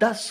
10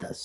10।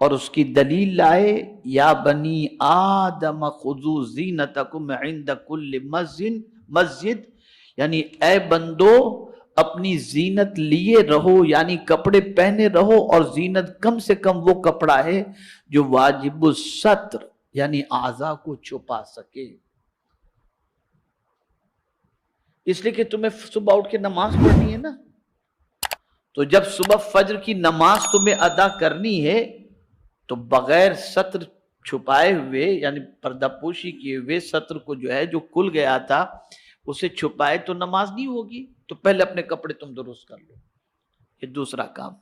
اور اس کی دلیل لائے، یا بنی آدم خذوا زینتکم عند کل مسجد، یعنی اے بندو اپنی زینت لیے رہو، یعنی کپڑے پہنے رہو، اور زینت کم سے کم وہ کپڑا ہے جو واجب الستر یعنی اعضاء کو چھپا سکے۔ اس لیے کہ تمہیں صبح اٹھ کے نماز پڑھنی ہے نا، تو جب صبح فجر کی نماز تمہیں ادا کرنی ہے تو بغیر ستر چھپائے ہوئے، یعنی پردہ پوشی کیے ہوئے ستر کو جو ہے جو کھل گیا تھا اسے چھپائے تو نماز نہیں ہوگی، تو پہلے اپنے کپڑے تم درست کر لو، یہ دوسرا کام۔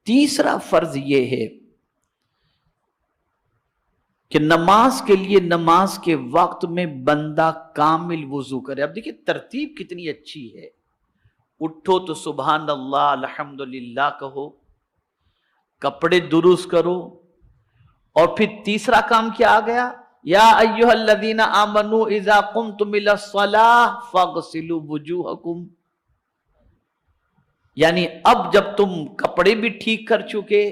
تیسرا فرض یہ ہے کہ نماز کے لیے نماز کے وقت میں بندہ کامل وضو کرے۔ اب دیکھیں ترتیب کتنی اچھی ہے، اٹھو تو سبحان اللہ الحمدللہ کہو، کپڑے درست کرو، اور پھر تیسرا کام کیا آ گیا، یا ایھا الذین آمنوا اذا قمتم الی الصلاۃ فاغسلوا وجوہکم، یعنی اب جب تم کپڑے بھی ٹھیک کر چکے،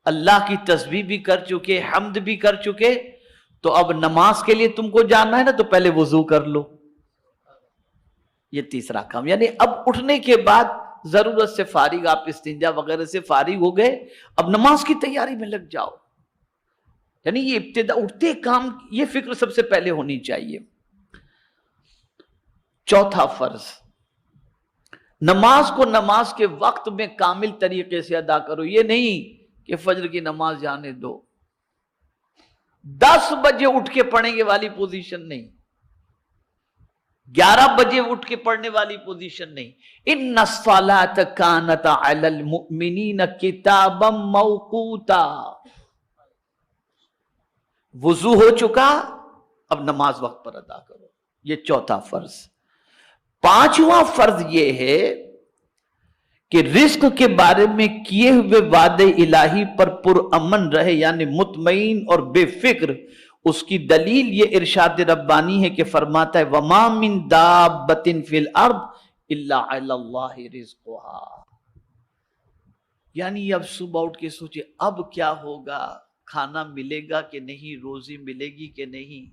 اللہ کی تسبیح بھی کر چکے، حمد بھی کر چکے، تو اب نماز کے لیے تم کو جانا ہے نا، تو پہلے وضو کر لو۔ یہ تیسرا کام، یعنی اب اٹھنے کے بعد ضرورت سے فارغ، آپ استنجا وغیرہ سے فارغ ہو گئے، اب نماز کی تیاری میں لگ جاؤ، یعنی یہ ابتدا اٹھتے کام، یہ فکر سب سے پہلے ہونی چاہیے۔ چوتھا فرض، نماز کو نماز کے وقت میں کامل طریقے سے ادا کرو، یہ نہیں کہ فجر کی نماز جانے دو، 10 بجے اٹھ کے پڑھیں گے والی پوزیشن نہیں، 11 بجے اٹھ کے پڑھنے والی پوزیشن نہیں۔ ان الصلاۃ کانت علی المؤمنین کتابا موقوتا، وضو ہو چکا، اب نماز وقت پر ادا کرو، یہ چوتھا فرض۔ پانچواں فرض یہ ہے کہ رزق کے بارے میں کیے ہوئے وعدے الہی پر پرامن رہے، یعنی مطمئن اور بے فکر۔ اس کی دلیل یہ ارشاد ربانی ہے کہ فرماتا ہے وَمَا مِن دَابَّةٍ فِي الْأَرْضِ إِلَّا عَلَى اللَّهِ رِزْقُهَا، یعنی اب صبح اٹھ کے سوچے اب کیا ہوگا، کھانا ملے گا کہ نہیں، روزی ملے گی کہ نہیں،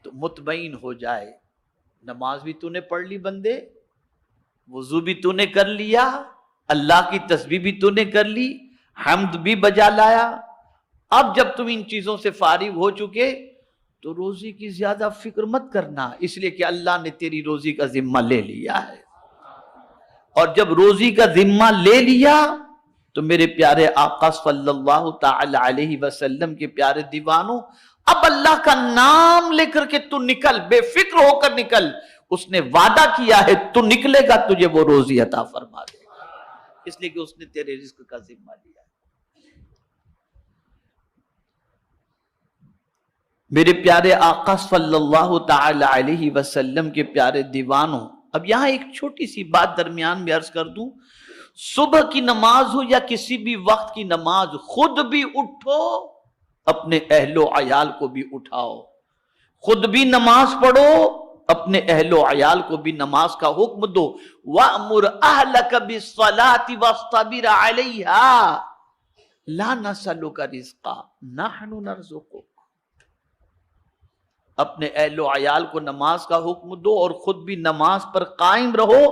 تو مطمئن ہو جائے، نماز بھی تو نے پڑھ لی بندے، وضو بھی تو نے کر لیا، اللہ کی تسبیح بھی تو نے کر لی، حمد بھی بجا لایا، اب جب تم ان چیزوں سے فارغ ہو چکے تو روزی کی زیادہ فکر مت کرنا، اس لیے کہ اللہ نے تیری روزی کا ذمہ لے لیا ہے، اور جب روزی کا ذمہ لے لیا تو میرے پیارے آقا صلی اللہ تعالی علیہ وسلم کے پیارے دیوانوں، اب اللہ کا نام لے کر کے تو نکل، بے فکر ہو کر نکل، اس نے وعدہ کیا ہے تو نکلے گا تجھے وہ روزی عطا فرما دے گا، اس لیے کہ اس نے تیرے رزق کا ذمہ لیا ہے۔ میرے پیارے آقا صلی اللہ تعالی علیہ وسلم کے پیارے دیوانوں، اب یہاں ایک چھوٹی سی بات درمیان میں عرض کر دوں، صبح کی نماز ہو یا کسی بھی وقت کی نماز، خود بھی اٹھو، اپنے اہل و عیال کو بھی اٹھاؤ، خود بھی نماز پڑھو، اپنے اہل و عیال کو بھی نماز کا حکم دو۔ وَأْمُرْ أَهْلَكَ بِالصَّلَاةِ وَاصْطَبِرْ عَلَيْهَا لَا نَسْأَلُكَ رِزْقًا نَحْنُ نَرْزُقُكَ، اپنے اہل و عیال کو نماز کا حکم دو اور خود بھی نماز پر قائم رہو۔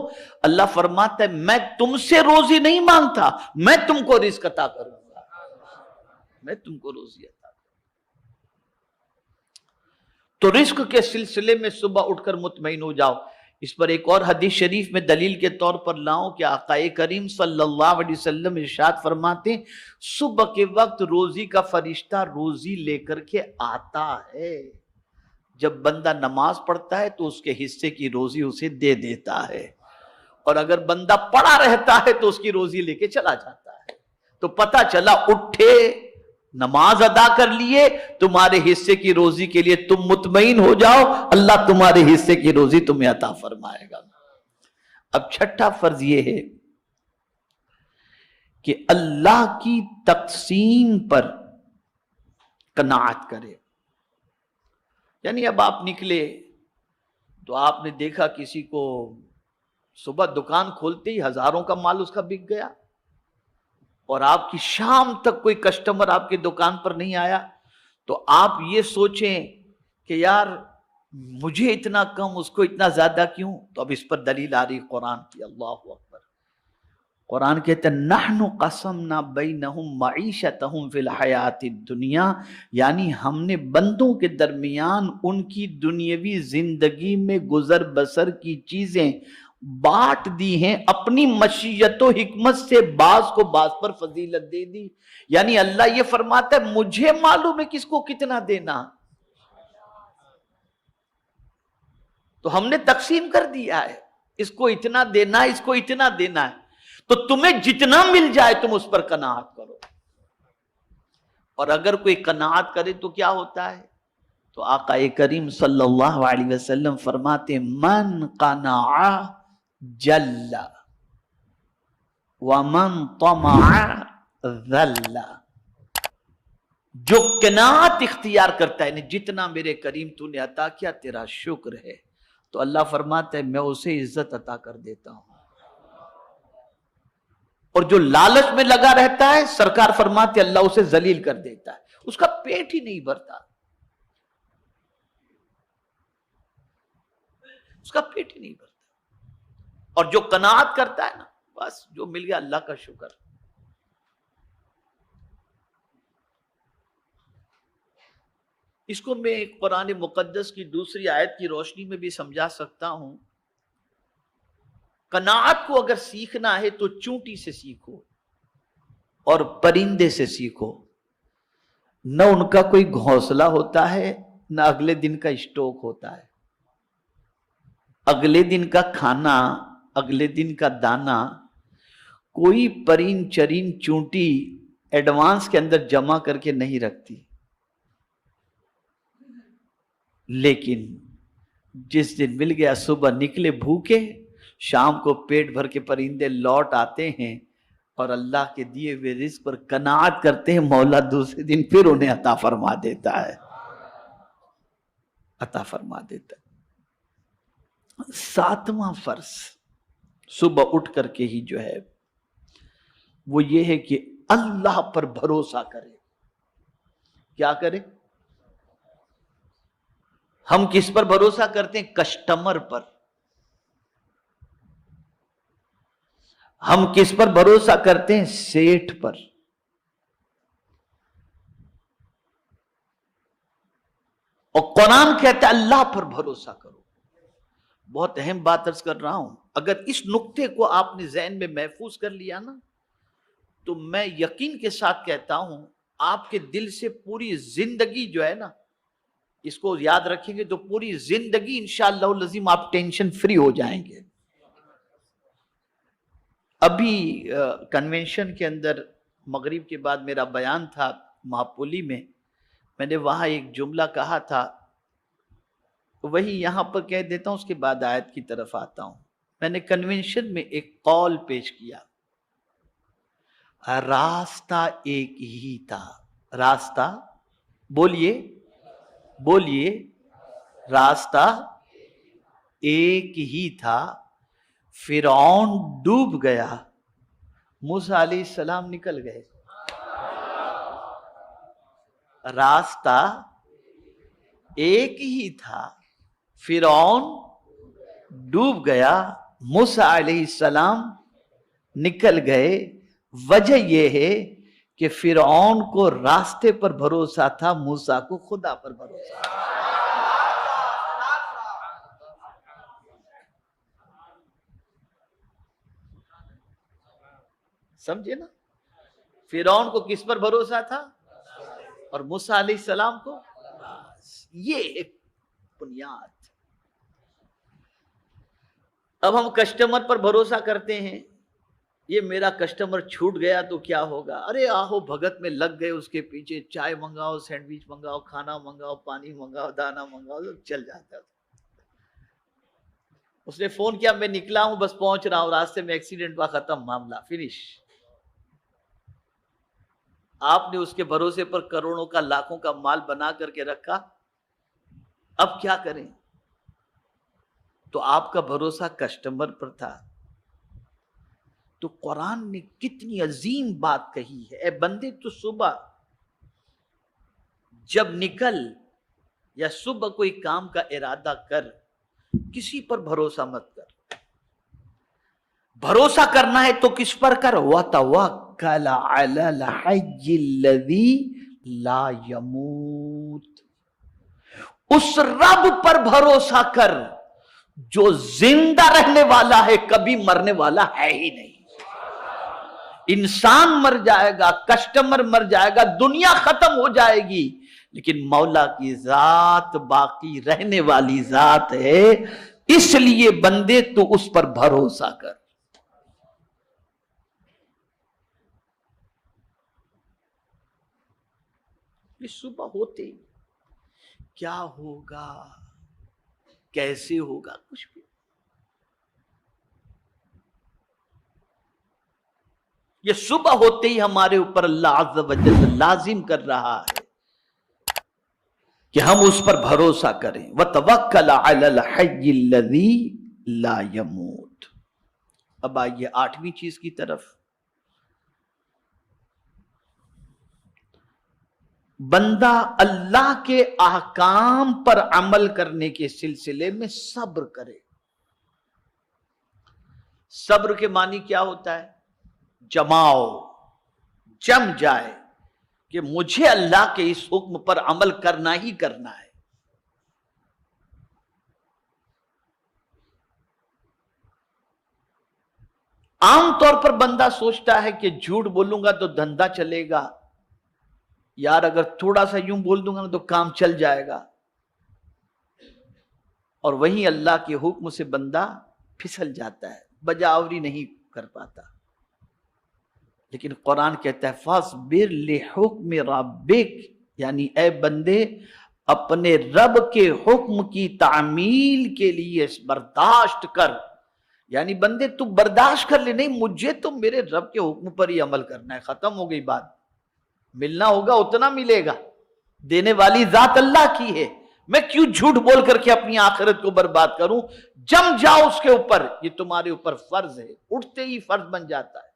اللہ فرماتا ہے میں تم سے روزی نہیں مانگتا، میں تم کو رزق عطا کروں گا، میں تم کو روزی عطا کروں گا۔ تو رزق کے سلسلے میں صبح اٹھ کر مطمئن ہو جاؤ۔ اس پر ایک اور حدیث شریف میں دلیل کے طور پر لاؤں کہ آقا کریم صلی اللہ علیہ وسلم ارشاد فرماتے ہیں صبح کے وقت روزی کا فرشتہ روزی لے کر کے آتا ہے، جب بندہ نماز پڑھتا ہے تو اس کے حصے کی روزی اسے دے دیتا ہے، اور اگر بندہ پڑا رہتا ہے تو اس کی روزی لے کے چلا جاتا ہے۔ تو پتہ چلا اٹھے، نماز ادا کر لیے، تمہارے حصے کی روزی کے لیے تم مطمئن ہو جاؤ، اللہ تمہارے حصے کی روزی تمہیں عطا فرمائے گا۔ اب چھٹا فرض یہ ہے کہ اللہ کی تقسیم پر قناعت کرے، یعنی اب آپ نکلے تو آپ نے دیکھا کسی کو صبح دکان کھولتے ہی ہزاروں کا مال اس کا بک گیا، اور آپ کی شام تک کوئی کسٹمر آپ کی دکان پر نہیں آیا تو آپ یہ سوچیں کہ یار مجھے اتنا کم اس کو اتنا زیادہ کیوں. تو اب اس پر دلیل آ رہی قرآن کی. اللہ اکبر. قرآن کہتے ہیں نحن قسمنا بینہم معیشتہم فی الحیات الدنیا، یعنی ہم نے بندوں کے درمیان ان کی دنیاوی زندگی میں گزر بسر کی چیزیں بانٹ دی ہیں اپنی مشیت و حکمت سے، بعض کو بعض پر فضیلت دے دی. یعنی اللہ یہ فرماتا ہے مجھے معلوم ہے کس کو کتنا دینا، تو ہم نے تقسیم کر دیا ہے، اس کو اتنا دینا ہے، اس کو اتنا دینا ہے. تو تمہیں جتنا مل جائے تم اس پر قناعت کرو. اور اگر کوئی قناعت کرے تو کیا ہوتا ہے؟ تو آقا کریم صلی اللہ علیہ وسلم فرماتے من قنع جل ومن طمع ذل. جو قناعت اختیار کرتا ہے، جتنا میرے کریم تو نے عطا کیا تیرا شکر ہے، تو اللہ فرماتا ہے میں اسے عزت عطا کر دیتا ہوں. اور جو لالچ میں لگا رہتا ہے سرکار فرماتے اللہ اسے ذلیل کر دیتا ہے، اس کا پیٹ ہی نہیں بھرتا، اس کا پیٹ ہی نہیں بھرتا. اور جو قناعت کرتا ہے نا، بس جو مل گیا اللہ کا شکر. اس کو میں ایک قرآن مقدس کی دوسری آیت کی روشنی میں بھی سمجھا سکتا ہوں. قناعت کو اگر سیکھنا ہے تو چونٹی سے سیکھو اور پرندے سے سیکھو. نہ ان کا کوئی گھونسلہ ہوتا ہے، نہ اگلے دن کا اسٹاک ہوتا ہے. اگلے دن کا کھانا، اگلے دن کا دانا کوئی پرین چرین چونٹی ایڈوانس کے اندر جمع کر کے نہیں رکھتی. لیکن جس دن مل گیا صبح نکلے بھوکے، شام کو پیٹ بھر کے پرندے لوٹ آتے ہیں اور اللہ کے دیے ہوئے رزق پر قناعت کرتے ہیں. مولا دوسرے دن پھر انہیں عطا فرما دیتا ہے، عطا فرما دیتا ہے. 7واں فرض صبح اٹھ کر کے ہی جو ہے وہ یہ ہے کہ اللہ پر بھروسہ کرے. کیا کرے؟ ہم کس پر بھروسہ کرتے ہیں؟ کسٹمر پر. ہم کس پر بھروسہ کرتے ہیں؟ سیٹھ پر. اور قرآن کہتا ہے اللہ پر بھروسہ کرو. بہت اہم بات عرض کر رہا ہوں، اگر اس نقطے کو آپ نے ذہن میں محفوظ کر لیا نا تو میں یقین کے ساتھ کہتا ہوں آپ کے دل سے پوری زندگی جو ہے نا، اس کو یاد رکھیں گے تو پوری زندگی انشاءاللہ العظیم آپ ٹینشن فری ہو جائیں گے. ابھی کنونشن کے اندر مغرب کے بعد میرا بیان تھا مہاپولی میں نے وہاں ایک جملہ کہا تھا، وہی یہاں پر کہہ دیتا ہوں، اس کے بعد آیت کی طرف آتا ہوں. میں نے کنونشن میں ایک قول پیش کیا، راستہ ایک ہی تھا. راستہ بولیے بولیے، راستہ ایک ہی تھا، فرعون ڈوب گیا، موسیٰ علیہ السلام نکل گئے. راستہ ایک ہی تھا، فرعون ڈوب گیا، موسیٰ علیہ السلام نکل گئے. وجہ یہ ہے کہ فرعون کو راستے پر بھروسہ تھا، موسیٰ کو خدا پر بھروسہ تھا. سمجھے نا؟ فرعون کو کس پر بھروسہ تھا اور موسیٰ علیہ السلام کو؟ یہ ایک بنیاد. اب ہم کسٹمر پر بھروسہ کرتے ہیں، یہ میرا کسٹمر چھوٹ گیا تو کیا ہوگا؟ ارے آہو بھگت میں لگ گئے اس کے پیچھے، چائے منگاؤ، سینڈوچ منگاؤ، کھانا منگاؤ، پانی منگاؤ، دانا منگاؤ، چل جاتا ہے. اس نے فون کیا میں نکلا ہوں، بس پہنچ رہا ہوں، راستے میں ایکسیڈنٹ ہوا، ختم معاملہ، فنش. آپ نے اس کے بھروسے پر کروڑوں کا لاکھوں کا مال بنا کر کے رکھا، اب کیا کریں؟ تو آپ کا بھروسہ کسٹمر پر تھا. تو قرآن نے کتنی عظیم بات کہی ہے، اے بندے تو صبح جب نکل یا صبح کوئی کام کا ارادہ کر، کسی پر بھروسہ مت کر، بھروسہ کرنا ہے تو کس پر کر؟ وَتَوَكَّلَ عَلَى الْحَيِّ الَّذِي لَا يَمُوتُ، اس رب پر بھروسہ کر جو زندہ رہنے والا ہے، کبھی مرنے والا ہے ہی نہیں۔ انسان مر جائے گا، کسٹمر مر جائے گا، دنیا ختم ہو جائے گی، لیکن مولا کی ذات باقی رہنے والی ذات ہے، اس لیے بندے تو اس پر بھروسہ کر۔ یہ صبح ہوتے ہی کیا ہوگا، کیسے ہوگا، کچھ بھی یہ صبح ہوتے ہی ہمارے اوپر اللہ عز و جل لازم کر رہا ہے کہ ہم اس پر بھروسہ کریں۔ وَتَوَكَّلَ عَلَى الْحَيِّ الَّذِي لَا يَمُوتُ۔ اب آئیے 8ویں چیز کی طرف۔ بندہ اللہ کے احکام پر عمل کرنے کے سلسلے میں صبر کرے۔ صبر کے معنی کیا ہوتا ہے؟ جماؤ، جم جائے کہ مجھے اللہ کے اس حکم پر عمل کرنا ہی کرنا ہے۔ عام طور پر بندہ سوچتا ہے کہ جھوٹ بولوں گا تو دھندا چلے گا، یار اگر تھوڑا سا یوں بول دوں گا تو کام چل جائے گا، اور وہیں اللہ کے حکم سے بندہ پھسل جاتا ہے، بجاوری نہیں کر پاتا۔ لیکن قرآن کہتا ہے فَاصْبِرْ لِحُکْمِ رَبِّکَ، یعنی اے بندے اپنے رب کے حکم کی تعمیل کے لیے برداشت کر، یعنی بندے تو برداشت کر لے، نہیں مجھے تو میرے رب کے حکم پر ہی عمل کرنا ہے، ختم ہو گئی بات، ملنا ہوگا اتنا ملے گا، دینے والی ذات اللہ کی ہے، میں کیوں جھوٹ بول کر کے اپنی آخرت کو برباد کروں؟ جم جاؤ اس کے اوپر، یہ تمہارے اوپر فرض ہے، اٹھتے ہی فرض بن جاتا ہے۔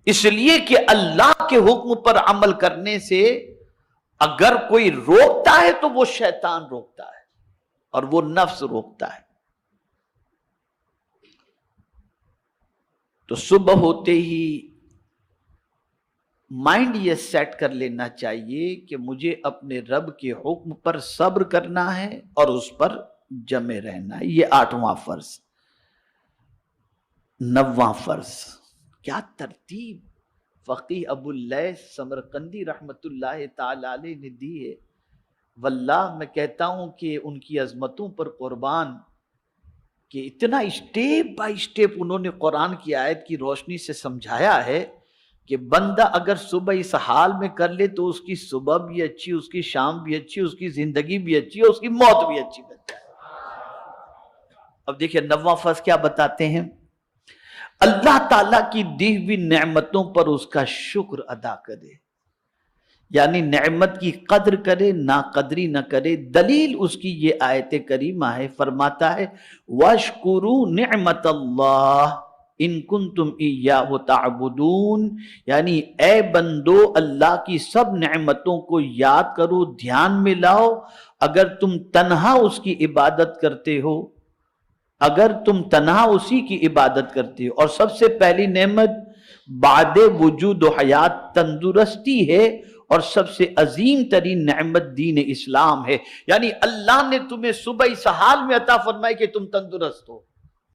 اس لیے کہ اللہ کے حکم پر عمل کرنے سے اگر کوئی روکتا ہے تو وہ شیطان روکتا ہے اور وہ نفس روکتا ہے۔ تو صبح ہوتے ہی مائنڈ یہ سیٹ کر لینا چاہیے کہ مجھے اپنے رب کے حکم پر صبر کرنا ہے اور اس پر جمے رہنا ہے۔ یہ 8واں فرض۔ 9واں فرض، کیا ترتیب فقیہ ابو اللیث سمرقندی رحمت اللہ تعالی علیہ نے دی ہے، واللہ میں کہتا ہوں کہ ان کی عظمتوں پر قربان، کہ اتنا اسٹیپ بائی اسٹیپ انہوں نے قرآن کی آیت کی روشنی سے سمجھایا ہے کہ بندہ اگر صبح اس حال میں کر لے تو اس کی صبح بھی اچھی، اس کی شام بھی اچھی، اس کی زندگی بھی اچھی، اور اس کی موت بھی اچھی بن جائے۔ اب دیکھیں 9واں فرض کیا بتاتے ہیں؟ اللہ تعالیٰ کی دی ہوئی نعمتوں پر اس کا شکر ادا کرے، یعنی نعمت کی قدر کرے، ناقدری نہ کرے۔ دلیل اس کی یہ آیت کریمہ ہے، فرماتا ہے وَاشْكُرُوا نِعْمَةَ اللَّهِ ان کنتم ایاہ تعبدون، یعنی اے بندو اللہ کی سب نعمتوں کو یاد کرو، دھیان میں لاؤ، اگر تم تنہا اس کی عبادت کرتے ہو، اگر تم تنہا اسی کی عبادت کرتے ہو۔ اور سب سے پہلی نعمت بعد وجود و حیات تندرستی ہے، اور سب سے عظیم ترین نعمت دین اسلام ہے، یعنی اللہ نے تمہیں صبح اس حال میں عطا فرمائی کہ تم تندرست ہو،